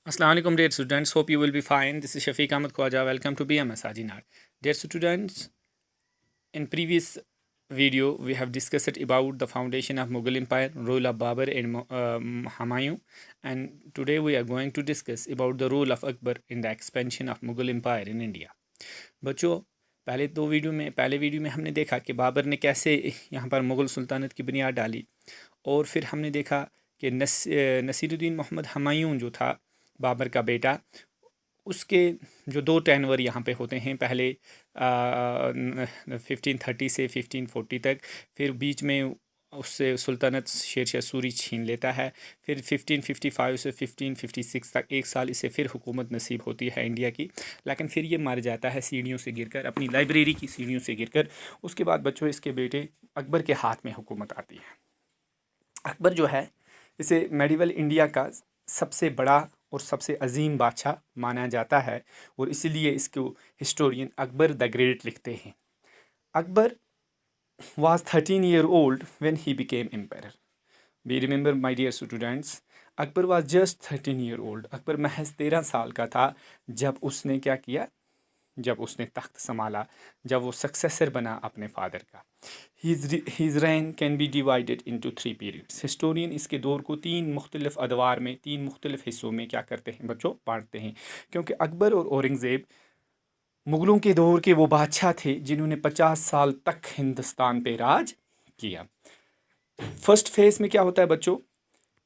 Assalamu alaikum dear students, hope you will be fine. This is Shafiq Ahmed Khwaja. Welcome to BMS Ajinad. Dear students, in previous video we have discussed about the foundation of Mughal Empire, role of Babur and Humayun, and today we are going to discuss about the role of Akbar in the expansion of Mughal Empire in India. बच्चों, पहले video में हमने देखा कि बाबर ने कैसे यहाँ पर मुग़ल सुल्तानत की बुनियाद डाली, और फिर हमने देखा कि नसीरुद्दीन मोहम्मद हुमायूं जो था बाबर का बेटा, उसके जो दो टेनवर यहाँ पे होते हैं, पहले 1530 से 1540 तक, फिर बीच में उससे सुल्तानत शेरशाह सूरी छीन लेता है, फिर 1555 से 1556 तक एक साल इसे फिर हुकूमत नसीब होती है इंडिया की, लेकिन फिर ये मर जाता है सीढ़ियों से गिरकर, अपनी लाइब्रेरी की सीढ़ियों से गिरकर। उसके बाद बच्चों इसके बेटे अकबर के हाथ में हुकूमत आती है। अकबर जो है इसे मेडिवल इंडिया का सबसे बड़ा और सबसे अजीम बादशाह माना जाता है, और इसीलिए इसको हिस्टोरियन अकबर द ग्रेट लिखते हैं। Akbar was 13 year old when he became emperor. We remember my dear students, Akbar was just 13 year old. Akbar महज 13 साल का था जब उसने क्या किया, जब उसने तख्त संभाला, जब वो सक्सेसर बना अपने फादर का। His reign can be divided into 3 periods. Historian इसके दौर को 3 मुख्तलिफ अदवार में, 3 मुख्तलिफ हिस्सों में क्या करते हैं बच्चों, बांटते हैं, क्योंकि अकबर और औरंगज़ेब मुग़लों के दौर के वो बादशाह थे जिन्होंने 50 साल तक हिंदुस्तान पे राज किया। फर्स्ट फेज़ में क्या होता है बच्चों,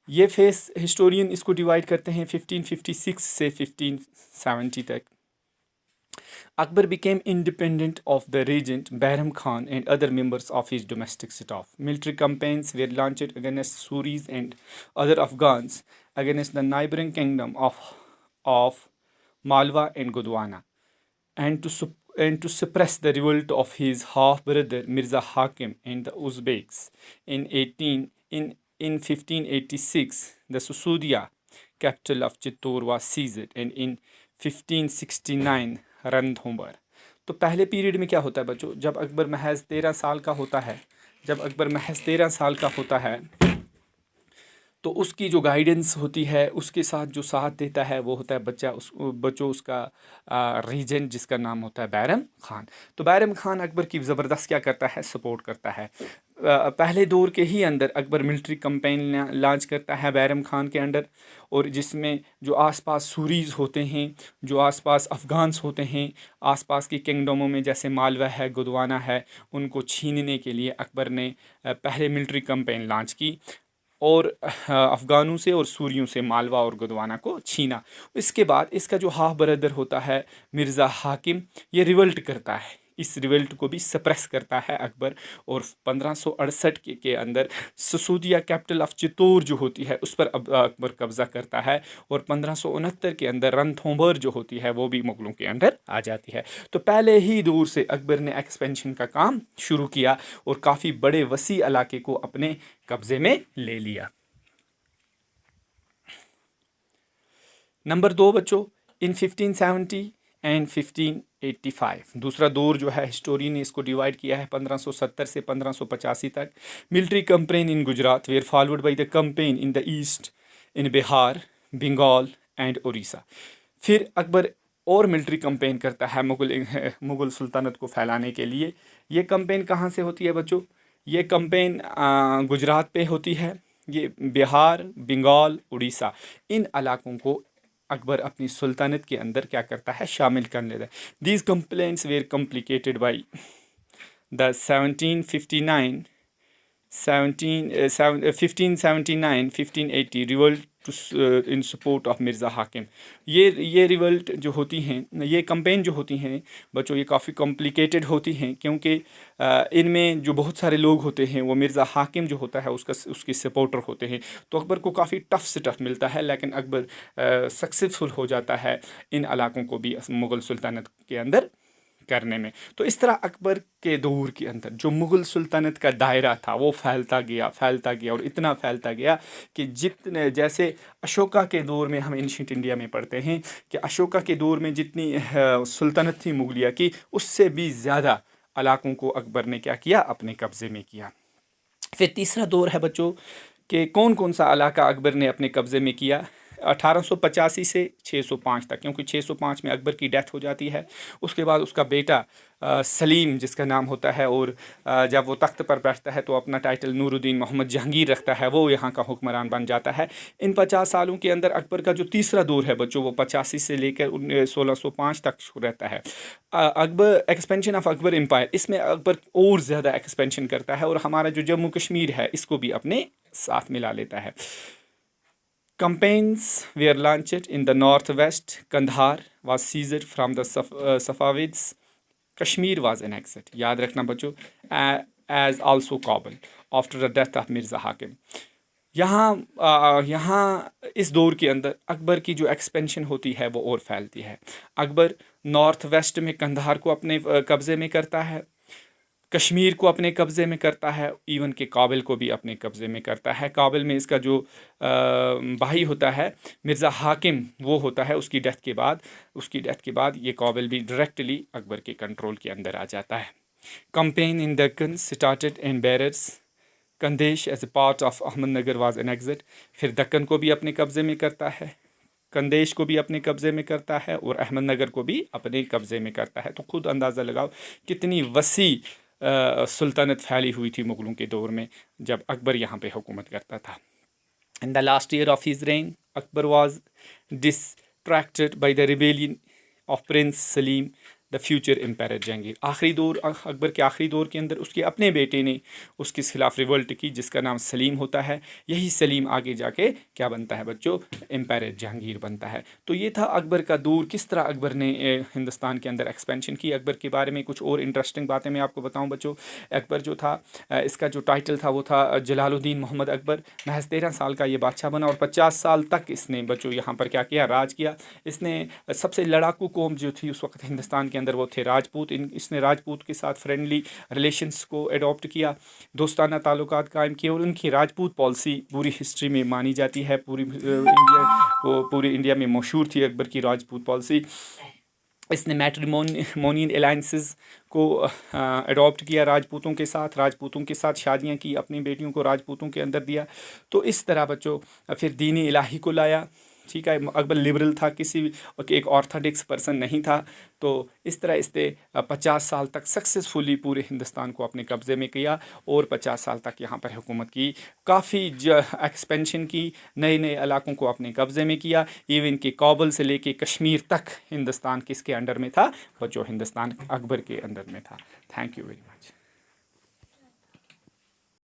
ये फेज़ हिस्टोरियन इसको डिवाइड करते हैं 1556 से 1570 तक। Akbar became independent of the regent Bahram Khan and other members of his domestic staff. Military campaigns were launched against Suris and other Afghans against the neighboring kingdom of Malwa and Gondwana, and to suppress the revolt of his half-brother Mirza Hakim and the Uzbeks. In 1586, the Susudia capital of Chittor was seized, and in 1569 Ranthambore. तो पहले period में क्या होता है बच्चों, जब अकबर महज 13 साल का होता है, जब अकबर महज 13 साल का होता है, तो उसकी जो गाइडेंस होती है, उसके साथ जो साथ देता है वो होता है बच्चों उसका रीजेंट, जिसका नाम होता है बैरम खान। तो बैरम खान अकबर की ज़बरदस्त क्या करता है, सपोर्ट करता है। पहले दौर के ही अंदर अकबर मिलिट्री कैंपेन लॉन्च करता है बैरम खान के अंडर, और जिसमें जो आसपास सूरीज़ होते हैं, जो आसपास अफ़गान्स होते हैं, आसपास की किंगडमों में जैसे मालवा है, गोदवाना है, उनको छीनने के लिए अकबर ने पहले मिलिट्री कैंपेन लॉन्च की और अफ़गानों से और सूरियों से मालवा और गोदवाना को छीना। इसके बाद इसका जो हाफ ब्रदर होता है मिर्ज़ा हाकिम, ये रिवल्ट करता है, इस रिवल्ट को भी सप्रेस करता है अकबर, और 1568 के अंदर ससूदिया कैपिटल ऑफ चित्तौर जो होती है उस पर अकबर कब्ज़ा करता है, और 1569 के अंदर रणथंभौर जो होती है वो भी मुग़लों के अंडर आ जाती है। तो पहले ही दौर से अकबर ने एक्सपेंशन का काम शुरू किया और काफ़ी बड़े वसी इलाके को अपने कब्ज़े में ले लिया। नंबर 2 बच्चों, इन 1570 एंड 1585 दूसरा दौर जो है, हिस्टोरियन ने इसको डिवाइड किया है 1570 से 1585 तक। Military campaign in Gujarat were followed by the campaign in the east, in Bihar, Bengal and Orissa. फिर अकबर और मिलिट्री कैंपेन करता है मुग़ल सुल्तानत को फैलाने के लिए। ये कैंपेन कहाँ से होती है बच्चों, ये कैंपेन गुजरात पे होती है, ये बिहार, बंगाल, उड़ीसा, इन इलाकों को अकबर अपनी सुल्तानत के अंदर क्या करता है, शामिल कर लेता है। These complaints were complicated by the 1580 revolt in support of Mirza Hakim. ये रिवल्ट जो होती हैं, ये कंपेन जो होती हैं बच्चों, ये काफ़ी कॉम्प्लिकेटेड होती हैं, क्योंकि इनमें जो बहुत सारे लोग होते हैं वो मिर्ज़ा हाकिम जो होता है उसके सपोर्टर होते हैं। तो अकबर को काफ़ी टफ से टफ मिलता है, लेकिन अकबर सक्सेसफुल हो जाता है इन इलाकों को भी मुग़ल सुल्तानत के अंदर करने में। तो इस तरह अकबर के दौर के अंदर जो मुग़ल सुल्तानत का दायरा था वो फैलता गया और इतना फैलता गया कि जितने, जैसे अशोका के दौर में हम एंशिएंट इंडिया में पढ़ते हैं कि अशोका के दौर में जितनी सुल्तानत थी मुगलिया की, उससे भी ज़्यादा इलाकों को अकबर ने क्या किया, अपने कब्ज़े में किया। फिर तीसरा दौर है बच्चों कि कौन कौन सा इलाका अकबर ने अपने कब्ज़े में किया। 1885 से 605 तक, क्योंकि 605 में अकबर की डेथ हो जाती है। उसके बाद उसका बेटा सलीम जिसका नाम होता है, और जब वो तख्त पर बैठता है तो अपना टाइटल नूरुद्दीन मोहम्मद जहांगीर रखता है, वो यहाँ का हुक्मरान बन जाता है। इन 50 सालों के अंदर अकबर का जो तीसरा दौर है बच्चों, वो 85 से लेकर 1605 तक रहता है। Akbar expansion of Akbar empire, इसमें अकबर और ज़्यादा एक्सपेंशन करता है और हमारा जो जम्मू कश्मीर है इसको भी अपने साथ मिला लेता है। Campaigns were launched in the northwest. Kandahar was seized from the Safavids. Kashmir was annexed. याद रखना बच्चों, as also Kabul after the death of Mirza Hakim. यहाँ इस दौर के अंदर अकबर की जो एक्सपेंशन होती है वो और फैलती है। अकबर नॉर्थ वेस्ट में कंधार को अपने कब्ज़े में करता है, कश्मीर को अपने कब्ज़े में करता है, इवन के काबिल को भी अपने कब्ज़े में करता है। काबिल में इसका जो भाई होता है मिर्ज़ा हाकिम, वो होता है उसकी डेथ के बाद ये काबिल भी डायरेक्टली अकबर के कंट्रोल के अंदर आ जाता है। Campaign in Deccan started in Berar. Khandesh as a part of Ahmednagar was annexed. फिर दक्कन को भी अपने कब्ज़े में करता है, कंदेश को भी अपने कब्ज़े में करता है और अहमदनगर को भी अपने कब्ज़े में करता है। तो खुद अंदाज़ा लगाओ कितनी वसी सुल्तनत फैली हुई थी मुग़लों के दौर में जब अकबर यहाँ पे हुकूमत करता था। In the last year of his reign Akbar was distracted by the rebellion of prince Salim the future emperor Jahangir. आखिरी दौर, अकबर के आखिरी दौर के अंदर उसके अपने बेटे ने उसके खिलाफ रिवोल्ट की जिसका नाम सलीम होता है। यही सलीम आगे जाके क्या बनता है बच्चों, एम्पायर जहांगीर बनता है। तो ये था अकबर का दौर, किस तरह अकबर ने हिंदुस्तान के अंदर एक्सपेंशन की। अकबर के बारे में कुछ और इंटरेस्टिंग बातें मैं आपको बताऊँ बच्चों। अकबर जो था, इसका जो टाइटल था वो था जलालुद्दीन मोहम्मद अकबर। महज 13 साल का ये बादशाह बना और 50 साल तक इसने बच्चों यहाँ पर क्या किया, राज किया। इसने सबसे लड़ाकू कौम जो थी उस वक्त हिंदुस्तान के अंदर वो थे राजपूत। इसने राजपूत के साथ फ्रेंडली रिलेशंस को एडॉप्ट किया, दोस्ताना ताल्लुकात कायम किए और उनकी राजपूत पॉलिसी पूरी हिस्ट्री में मानी जाती है। पूरी इंडिया में मशहूर थी अकबर की राजपूत पॉलिसी। इसने मैट्रिमोनियल अलाइंसेस को अडॉप्ट किया राजपूतों के साथ शादियां की, अपनी बेटियों को राजपूतों के अंदर दिया। तो इस तरह बच्चों फिर दीनी इलाही को लाया। ठीक है, अकबर लिबरल था, किसी एक ऑर्थोडॉक्स पर्सन नहीं था। तो इस तरह इसने 50 साल तक सक्सेसफुली पूरे हिंदुस्तान को अपने कब्ज़े में किया और 50 साल तक यहाँ पर हुकूमत की, काफ़ी एक्सपेंशन की, नए नए इलाकों को अपने कब्ज़े में किया। इवन कि काबुल से लेके कश्मीर तक हिंदुस्तान किसके अंडर में था बच्चों, हिंदुस्तान अकबर के अंडर में था। Thank you very much.